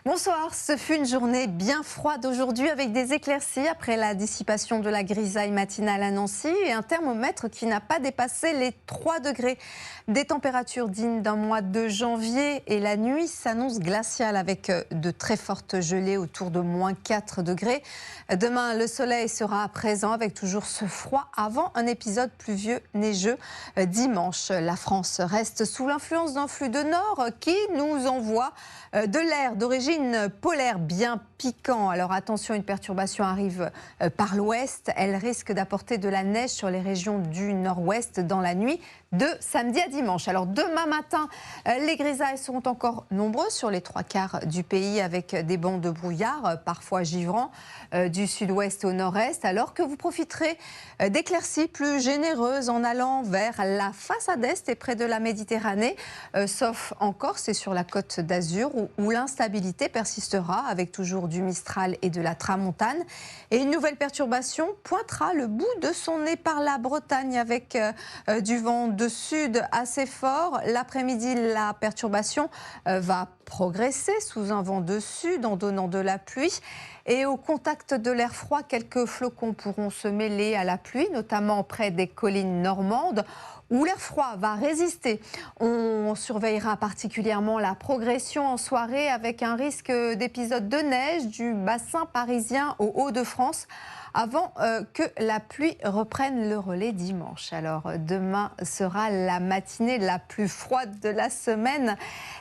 Bonsoir, ce fut une journée bien froide aujourd'hui avec des éclaircies après la dissipation de la grisaille matinale à Nancy et un thermomètre qui n'a pas dépassé les 3 degrés. Des températures dignes d'un mois de janvier et la nuit s'annonce glaciale avec de très fortes gelées autour de -4 degrés. Demain, le soleil sera présent avec toujours ce froid avant un épisode pluvieux neigeux dimanche. La France reste sous l'influence d'un flux de nord qui nous envoie de l'air d'origine polaire bien piquant. Alors attention, une perturbation arrive par l'ouest. Elle risque d'apporter de la neige sur les régions du nord-ouest dans la nuit de samedi à dimanche. Alors demain matin, les grisailles seront encore nombreuses sur les 3/4 du pays avec des bancs de brouillard, parfois givrants, du sud-ouest au nord-est, alors que vous profiterez d'éclaircies plus généreuses en allant vers la façade est et près de la Méditerranée, sauf en Corse et sur la côte d'Azur où l'instabilité persistera avec toujours du Mistral et de la Tramontane. Et une nouvelle perturbation pointera le bout de son nez par la Bretagne avec du vent de sud assez fort. L'après-midi, la perturbation va progresser sous un vent de sud en donnant de la pluie. Et au contact de l'air froid, quelques flocons pourront se mêler à la pluie, notamment près des collines normandes, où l'air froid va résister. On surveillera particulièrement la progression en soirée avec un risque d'épisodes de neige du bassin parisien aux Hauts-de-France avant que la pluie reprenne le relais dimanche. Alors demain sera la matinée la plus froide de la semaine.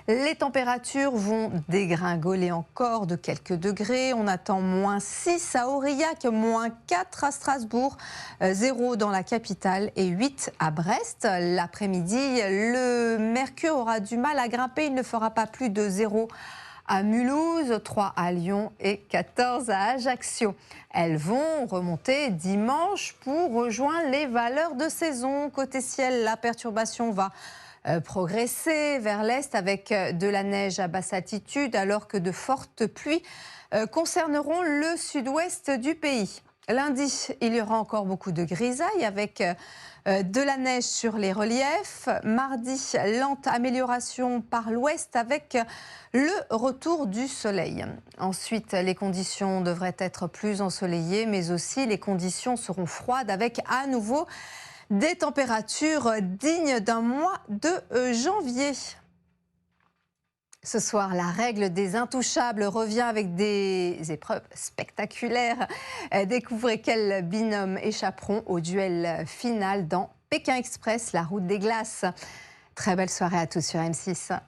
Les températures vont dégringoler encore de quelques degrés. On attend -6 à Aurillac, -4 à Strasbourg, 0 dans la capitale et 8 à Brest. L'après-midi, le mercure aura du mal à grimper. Il ne fera pas plus de 0 à Mulhouse, 3 à Lyon et 14 à Ajaccio. Elles vont remonter dimanche pour rejoindre les valeurs de saison. Côté ciel, la perturbation va progresser vers l'est avec de la neige à basse altitude alors que de fortes pluies concerneront le sud-ouest du pays. Lundi, il y aura encore beaucoup de grisailles avec de la neige sur les reliefs. Mardi, lente amélioration par l'ouest avec le retour du soleil. Ensuite, les conditions devraient être plus ensoleillées, mais aussi les conditions seront froides avec à nouveau des températures dignes d'un mois de janvier. Ce soir, la règle des intouchables revient avec des épreuves spectaculaires. Découvrez quels binômes échapperont au duel final dans Pékin Express, la route des glaces. Très belle soirée à tous sur M6.